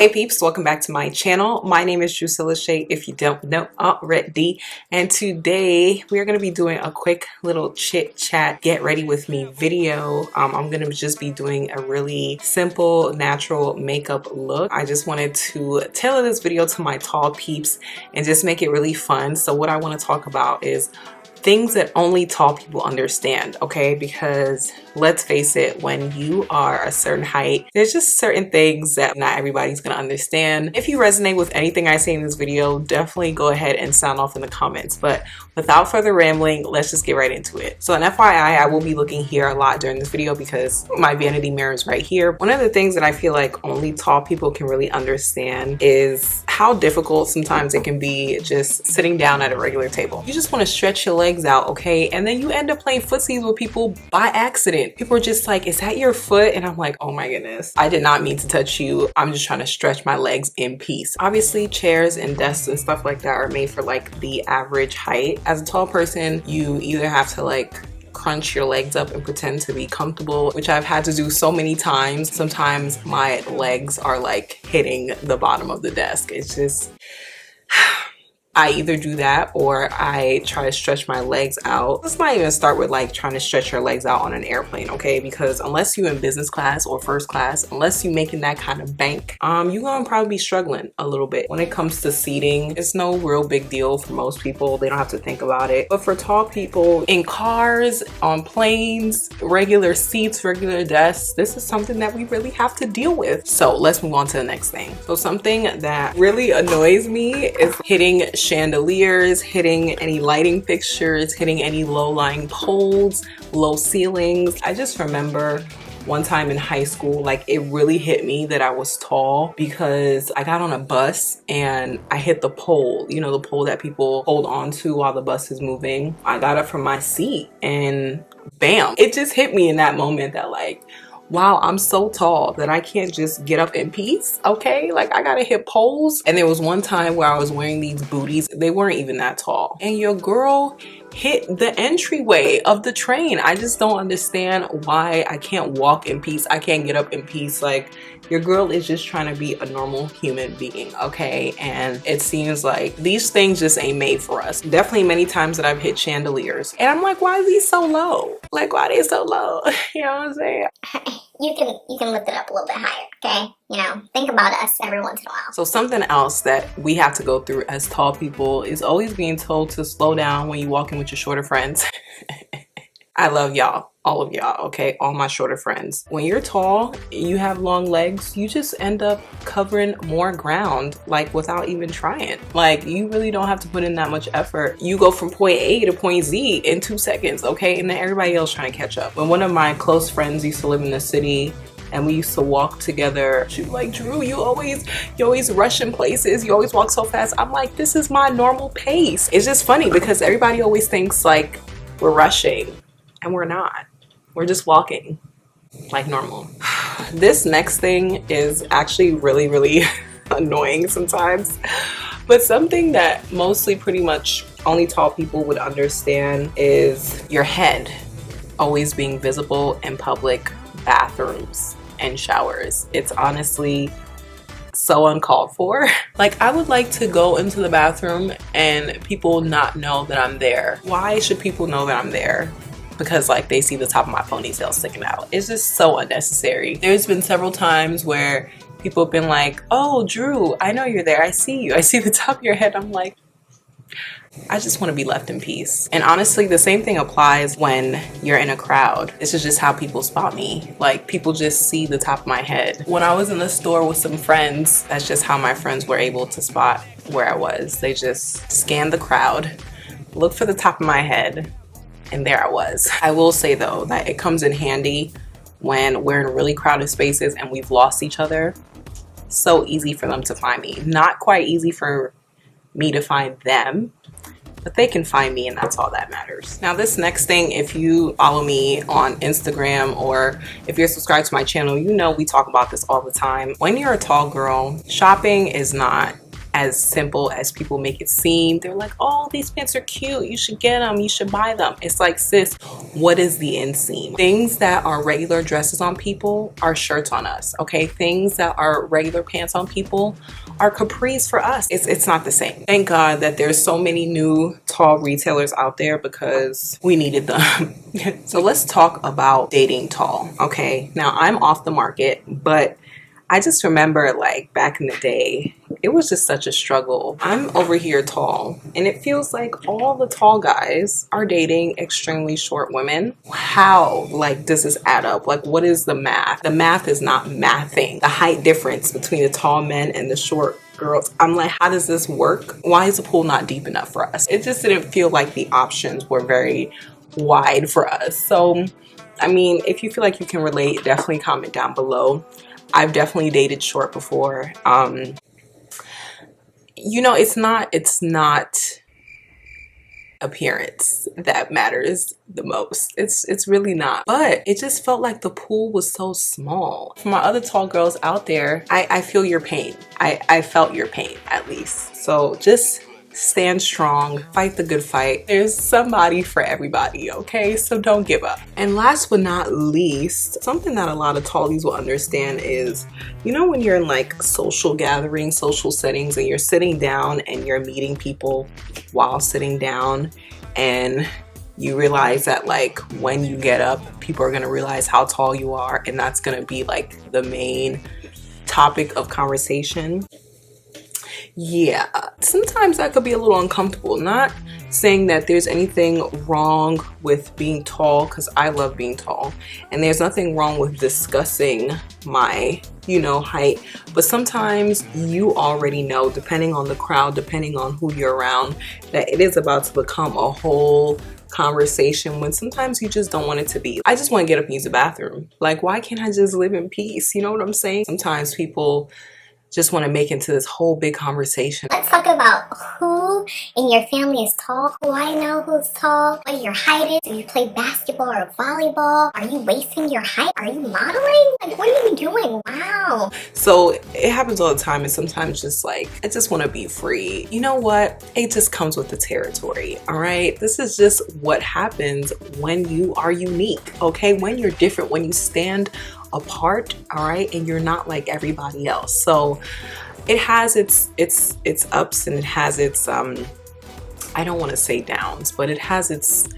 Hey peeps, welcome back to my channel. My name is Drusilla Shay, if you don't know already. And today we are going to be doing a quick little chit chat, get ready with me video. I'm going to just be doing a really simple, natural makeup look. I just wanted to tailor this video to my tall peeps and just make it really fun. So what I want to talk about is things that only tall people understand, okay? Because let's face it, when you are a certain height, there's just certain things that not everybody's gonna understand. If you resonate with anything I say in this video, definitely go ahead and sound off in the comments. But without further rambling, let's just get right into it. So an FYI, I will be looking here a lot during this video because my vanity mirror is right here. One of the things that I feel like only tall people can really understand is how difficult sometimes it can be just sitting down at a regular table. You just wanna stretch your legs out, okay? And then you end up playing footsies with people by accident. People are just like, is that your foot? And I'm like, oh my goodness, I did not mean to touch you. I'm just trying to stretch my legs in peace. Obviously, chairs and desks and stuff like that are made for like the average height. As a tall person, you either have to like crunch your legs up and pretend to be comfortable, which I've had to do so many times. Sometimes my legs are like hitting the bottom of the desk. It's just I either do that or I try to stretch my legs out. Let's not even start with like trying to stretch your legs out on an airplane, okay? Because unless you're in business class or first class, unless you're making that kind of bank, you're gonna probably be struggling a little bit. When it comes to seating, it's no real big deal for most people. They don't have to think about it. But for tall people, in cars, on planes, regular seats, regular desks, this is something that we really have to deal with. So let's move on to the next thing. So something that really annoys me is hitting chandeliers, hitting any lighting fixtures, hitting any low-lying poles, low ceilings. I just remember one time in high school, like it really hit me that I was tall because I got on a bus and I hit the pole, you know, the pole that people hold on to while the bus is moving. I got up from my seat and bam, it just hit me in that moment that like, wow, I'm so tall that I can't just get up in peace, okay? Like I gotta hit poles. And there was one time where I was wearing these booties. They weren't even that tall. And your girl hit the entryway of the train. I just don't understand why I can't walk in peace. I can't get up in peace. Like your girl is just trying to be a normal human being, okay? And it seems like these things just ain't made for us. Definitely many times that I've hit chandeliers. And I'm like, why are these so low? Like, why are they so low? You know what I'm saying? You can lift it up a little bit higher, okay? You know, think about us every once in a while. So something else that we have to go through as tall people is always being told to slow down when you walk in with your shorter friends. I love y'all, all of y'all, okay? All my shorter friends. When you're tall, you have long legs, you just end up covering more ground, like without even trying. Like you really don't have to put in that much effort. You go from point A to point Z in 2 seconds, okay? And then everybody else trying to catch up. When one of my close friends used to live in the city and we used to walk together, she was like, Drew, you always rush in places, you always walk so fast. I'm like, this is my normal pace. It's just funny because everybody always thinks like we're rushing. And we're not. We're just walking like normal. This next thing is actually really annoying sometimes. But something that mostly pretty much only tall people would understand is your head always being visible in public bathrooms and showers. It's honestly so uncalled for. Like I would like to go into the bathroom and people not know that I'm there. Why should people know that I'm there? Because like they see the top of my ponytail sticking out. It's just so unnecessary. There's been several times where people have been like, oh, Drew, I know you're there. I see you. I see the top of your head. I'm like, I just want to be left in peace. And honestly, the same thing applies when you're in a crowd. This is just how people spot me. Like people just see the top of my head. When I was in the store with some friends, that's just how my friends were able to spot where I was. They just scanned the crowd, looked for the top of my head, and there I was. I will say though that it comes in handy when we're in really crowded spaces and we've lost each other. So easy for them to find me. Not quite easy for me to find them, but they can find me and that's all that matters. Now this next thing, if you follow me on Instagram or if you're subscribed to my channel, you know we talk about this all the time. When you're a tall girl, shopping is not as simple as people make it seem. They're like, oh, these pants are cute, you should get them, you should buy them. It's like, sis, what is the inseam? Things that are regular dresses on people are shirts on us, okay? Things that are regular pants on people are capris for us. It's not the same. Thank God that there's so many new tall retailers out there because we needed them. So let's talk about dating tall, okay? Now I'm off the market, but I just remember like back in the day, it was just such a struggle. I'm over here tall and it feels like all the tall guys are dating extremely short women. How like does this add up? Like what is the math? The math is not mathing. The height difference between the tall men and the short girls. I'm like, how does this work? Why is the pool not deep enough for us? It just didn't feel like the options were very wide for us. So, I mean, if you feel like you can relate, definitely comment down below. I've definitely dated short before. You know, it's not appearance that matters the most. It's really not. But it just felt like the pool was so small. For my other tall girls out there, I feel your pain. I felt your pain at least. So just stand strong, fight the good fight. There's somebody for everybody, okay? So don't give up. And last but not least, something that a lot of tallies will understand is, you know, when you're in like social gatherings, social settings, and you're sitting down and you're meeting people while sitting down, and you realize that like when you get up, people are gonna realize how tall you are, and that's gonna be like the main topic of conversation. Yeah, sometimes that could be a little uncomfortable. Not saying that there's anything wrong with being tall, because I love being tall, and there's nothing wrong with discussing my, you know, height, but sometimes you already know, depending on the crowd, depending on who you're around, that it is about to become a whole conversation when sometimes you just don't want it to be. I just want to get up and use the bathroom. Like, why can't I just live in peace? You know what I'm saying? Sometimes people just want to make into this whole big conversation. Let's talk about who in your family is tall, who I know who's tall, what your height is, do you play basketball or volleyball, are you wasting your height, are you modeling? Like, what are you doing? Wow. So it happens all the time, and sometimes just like, I just want to be free. You know what? It just comes with the territory, all right? This is just what happens when you are unique, okay? When you're different, when you stand apart, all right, and you're not like everybody else. So it has its ups, and it has its I don't want to say downs, but it has its,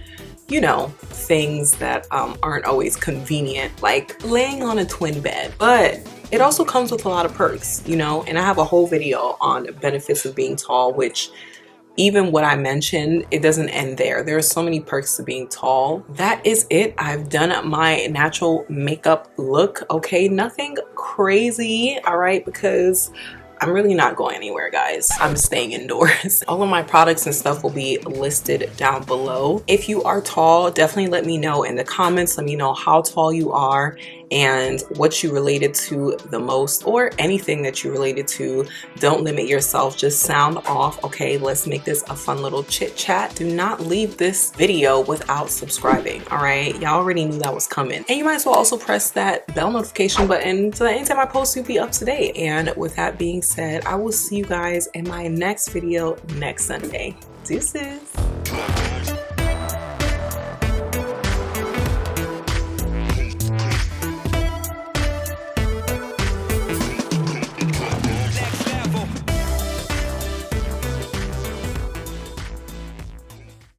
you know, things that aren't always convenient, like laying on a twin bed. But it also comes with a lot of perks, you know, and I have a whole video on benefits of being tall, which even what I mentioned, it doesn't end there. There are so many perks to being tall. That is it. I've done my natural makeup look, okay? Nothing crazy, all right? Because I'm really not going anywhere, guys. I'm staying indoors. All of my products and stuff will be listed down below. If you are tall, definitely let me know in the comments. Let me know how tall you are and what you related to the most, or anything that you related to. Don't limit yourself, just sound off, okay? Let's make this a fun little chit chat. Do not leave this video without subscribing, all right? Y'all already knew that was coming. And you might as well also press that bell notification button so that anytime I post, you'll be up to date. And with that being said, I will see you guys in my next video next Sunday. Deuces.